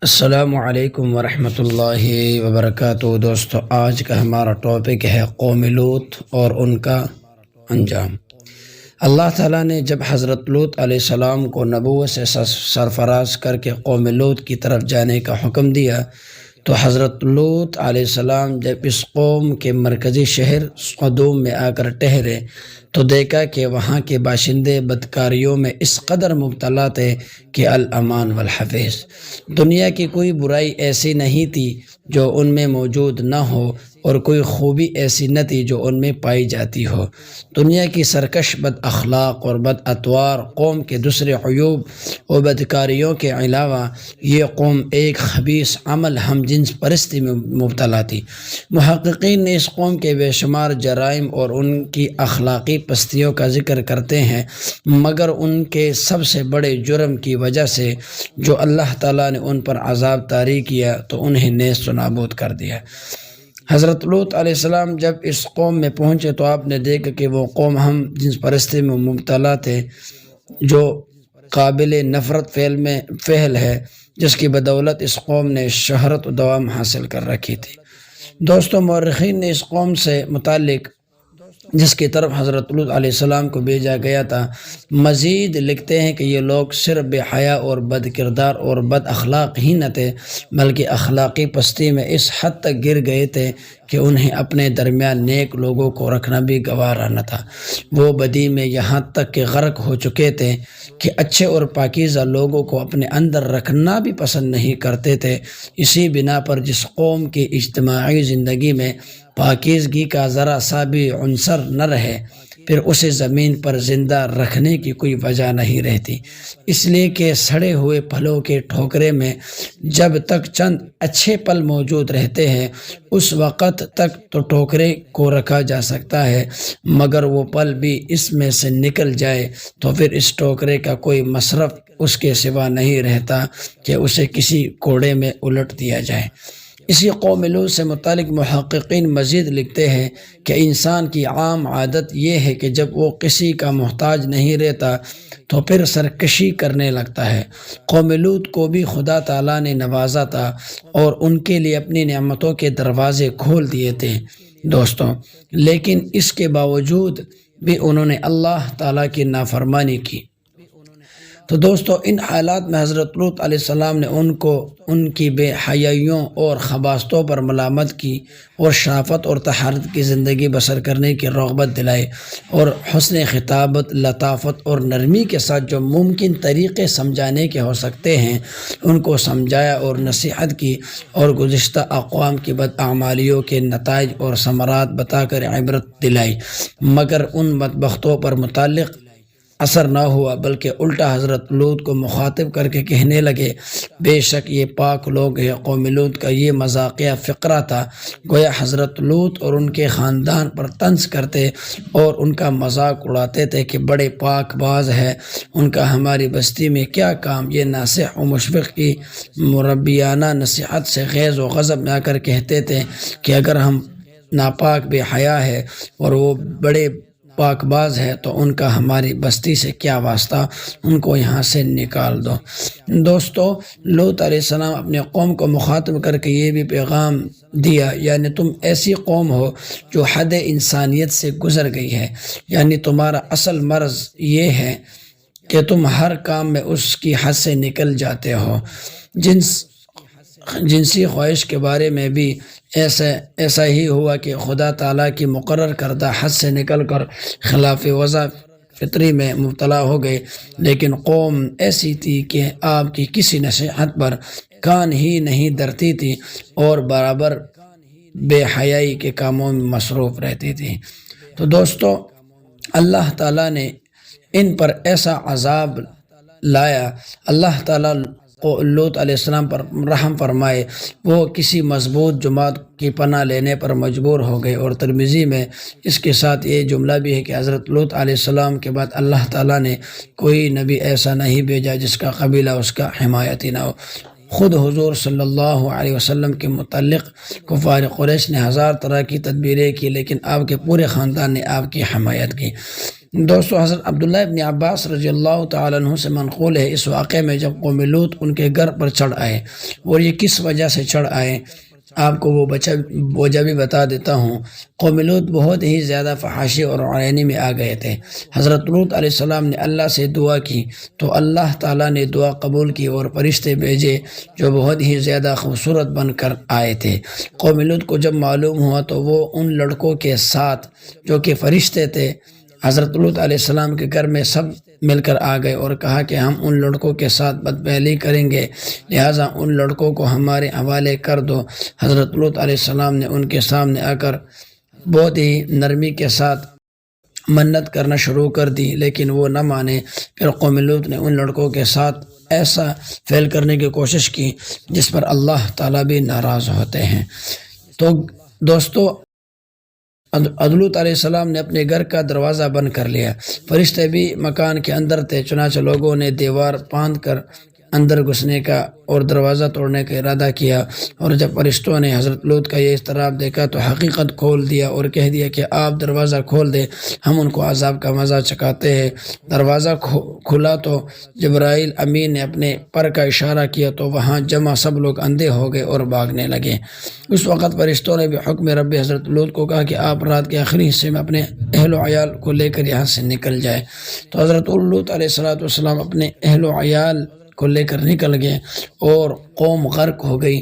السلام علیکم ورحمۃ اللہ وبرکاتہ۔ دوستو، آج کا ہمارا ٹاپک ہے قوم لوط اور ان کا انجام۔ اللہ تعالیٰ نے جب حضرت لوط علیہ السلام کو نبوت سے سرفراز کر کے قوم لوط کی طرف جانے کا حکم دیا تو حضرت لوط علیہ السلام جب اس قوم کے مرکزی شہر صدوم میں آ کر ٹھہرے تو دیکھا کہ وہاں کے باشندے بدکاریوں میں اس قدر مبتلا تھے کہ الامان والحفیظ، دنیا کی کوئی برائی ایسی نہیں تھی جو ان میں موجود نہ ہو اور کوئی خوبی ایسی نہ تھی جو ان میں پائی جاتی ہو۔ دنیا کی سرکش بد اخلاق اور بد اطوار قوم کے دوسرے عیوب و بدکاریوں کے علاوہ یہ قوم ایک خبیث عمل ہم جنس پرستی میں مبتلا تھی۔ محققین نے اس قوم کے بے شمار جرائم اور ان کی اخلاقی پستیوں کا ذکر کرتے ہیں، مگر ان کے سب سے بڑے جرم کی وجہ سے جو اللہ تعالیٰ نے ان پر عذاب طاری کیا تو انہیں نیست و نابود کر دیا۔ حضرت لوط علیہ السلام جب اس قوم میں پہنچے تو آپ نے دیکھا کہ وہ قوم ہم جنس پرستی میں مبتلا تھے، جو قابل نفرت فعل ہے، جس کی بدولت اس قوم نے شہرت و دوام حاصل کر رکھی تھی۔ دوستو، مورخین نے اس قوم سے متعلق جس کی طرف حضرت لوط علیہ السلام کو بھیجا گیا تھا مزید لکھتے ہیں کہ یہ لوگ صرف بے حیا اور بد کردار اور بد اخلاق ہی نہ تھے، بلکہ اخلاقی پستی میں اس حد تک گر گئے تھے کہ انہیں اپنے درمیان نیک لوگوں کو رکھنا بھی گوارا نہ تھا۔ وہ بدی میں یہاں تک کہ غرق ہو چکے تھے کہ اچھے اور پاکیزہ لوگوں کو اپنے اندر رکھنا بھی پسند نہیں کرتے تھے۔ اسی بنا پر جس قوم کی اجتماعی زندگی میں پاکیزگی کا ذرا سا بھی عنصر نہ رہے، پھر اسے زمین پر زندہ رکھنے کی کوئی وجہ نہیں رہتی، اس لیے کہ سڑے ہوئے پھلوں کے ٹھوکرے میں جب تک چند اچھے پل موجود رہتے ہیں اس وقت تک تو ٹھوکرے کو رکھا جا سکتا ہے، مگر وہ پل بھی اس میں سے نکل جائے تو پھر اس ٹوکرے کا کوئی مصرف اس کے سوا نہیں رہتا کہ اسے کسی کوڑے میں الٹ دیا جائے۔ اسی قوم لوط سے متعلق محققین مزید لکھتے ہیں کہ انسان کی عام عادت یہ ہے کہ جب وہ کسی کا محتاج نہیں رہتا تو پھر سرکشی کرنے لگتا ہے۔ قوم لوط کو بھی خدا تعالیٰ نے نوازا تھا اور ان کے لیے اپنی نعمتوں کے دروازے کھول دیے تھے دوستوں، لیکن اس کے باوجود بھی انہوں نے اللہ تعالیٰ کی نافرمانی کی۔ تو دوستو، ان حالات میں حضرت لوط علیہ السلام نے ان کو ان کی بے حیائیوں اور خباثتوں پر ملامت کی اور شرافت اور طہارت کی زندگی بسر کرنے کی رغبت دلائی اور حسن خطابت، لطافت اور نرمی کے ساتھ جو ممکن طریقے سمجھانے کے ہو سکتے ہیں ان کو سمجھایا اور نصیحت کی اور گزشتہ اقوام کی بدعمالیوں کے نتائج اور ثمرات بتا کر عبرت دلائی، مگر ان بدبختوں پر متعلق اثر نہ ہوا، بلکہ الٹا حضرت لوط کو مخاطب کر کے کہنے لگے، بے شک یہ پاک لوگ ہیں۔ قوم لوط کا یہ مذاقیہ فقرہ تھا، گویا حضرت لوط اور ان کے خاندان پر طنز کرتے اور ان کا مذاق اڑاتے تھے کہ بڑے پاک باز ہے، ان کا ہماری بستی میں کیا کام۔ یہ ناصح و مشفق کی مربیانہ نصیحت سے خیز و غضب میں آ کر کہتے تھے کہ اگر ہم ناپاک بے حیا ہے اور وہ بڑے پاک باز ہے تو ان کا ہماری بستی سے کیا واسطہ، ان کو یہاں سے نکال دو۔ دوستو، لوط علیہ السلام اپنے قوم کو مخاطب کر کے یہ بھی پیغام دیا، یعنی تم ایسی قوم ہو جو حد انسانیت سے گزر گئی ہے، یعنی تمہارا اصل مرض یہ ہے کہ تم ہر کام میں اس کی حد سے نکل جاتے ہو۔ جنسی خواہش کے بارے میں بھی ایسا ہی ہوا کہ خدا تعالیٰ کی مقرر کردہ حد سے نکل کر خلاف وضع فطری میں مبتلا ہو گئے، لیکن قوم ایسی تھی کہ آپ کی کسی نصیحت پر کان ہی نہیں دھرتی تھی اور برابر بے حیائی کے کاموں میں مصروف رہتی تھی۔ تو دوستو، اللہ تعالیٰ نے ان پر ایسا عذاب لایا، اللہ تعالیٰ لوط علیہ السلام پر رحم فرمائے، وہ کسی مضبوط جماعت کی پناہ لینے پر مجبور ہو گئے۔ اور ترمذی میں اس کے ساتھ یہ جملہ بھی ہے کہ حضرت لوط علیہ السلام کے بعد اللہ تعالیٰ نے کوئی نبی ایسا نہیں بھیجا جس کا قبیلہ اس کا حمایتی نہ ہو۔ خود حضور صلی اللہ علیہ وسلم کے متعلق کفار قریش نے ہزار طرح کی تدبیریں کی، لیکن آپ کے پورے خاندان نے آپ کی حمایت کی۔ دوستو حضرت عبداللہ ابن عباس رضی اللہ تعالیٰ عنہ سے منقول ہے اس واقعے میں جب قوم لوط ان کے گھر پر چڑھ آئے، اور یہ کس وجہ سے چڑھ آئے آپ کو وہ وجہ بھی بتا دیتا ہوں۔ قوم لوط بہت ہی زیادہ فحاشی اور عیانی میں آ گئے تھے۔ حضرت لوط علیہ السلام نے اللہ سے دعا کی تو اللہ تعالیٰ نے دعا قبول کی اور فرشتے بھیجے جو بہت ہی زیادہ خوبصورت بن کر آئے تھے۔ قوم لوط کو جب معلوم ہوا تو وہ ان لڑکوں کے ساتھ جو کہ فرشتے تھے حضرت لوط علیہ السلام کے گھر میں سب مل کر آ گئے اور کہا کہ ہم ان لڑکوں کے ساتھ بدپہلی کریں گے، لہٰذا ان لڑکوں کو ہمارے حوالے کر دو۔ حضرت لوط علیہ السلام نے ان کے سامنے آ کر بہت ہی نرمی کے ساتھ منت کرنا شروع کر دی، لیکن وہ نہ مانے۔ پھر قوم لوط نے ان لڑکوں کے ساتھ ایسا فعل کرنے کی کوشش کی جس پر اللہ تعالیٰ بھی ناراض ہوتے ہیں۔ تو دوستو لوط علیہ السلام نے اپنے گھر کا دروازہ بند کر لیا، فرشتے بھی مکان کے اندر تھے، چنانچہ لوگوں نے دیوار باندھ کر اندر گھسنے کا اور دروازہ توڑنے کا ارادہ کیا، اور جب فرشتوں نے حضرت لوط کا یہ اضطراب دیکھا تو حقیقت کھول دیا اور کہہ دیا کہ آپ دروازہ کھول دیں، ہم ان کو عذاب کا مزہ چکھاتے ہیں۔ دروازہ کھلا تو جبرائیل امین نے اپنے پر کا اشارہ کیا تو وہاں جمع سب لوگ اندھے ہو گئے اور بھاگنے لگے۔ اس وقت فرشتوں نے بھی حکم رب حضرت لوط کو کہا کہ آپ رات کے آخری حصے میں اپنے اہل و عیال کو لے کر یہاں سے نکل جائے۔ تو حضرت لوط علیہ السلام اپنے اہل و عیال کو لے کر نکل گئے اور قوم غرق ہو گئی۔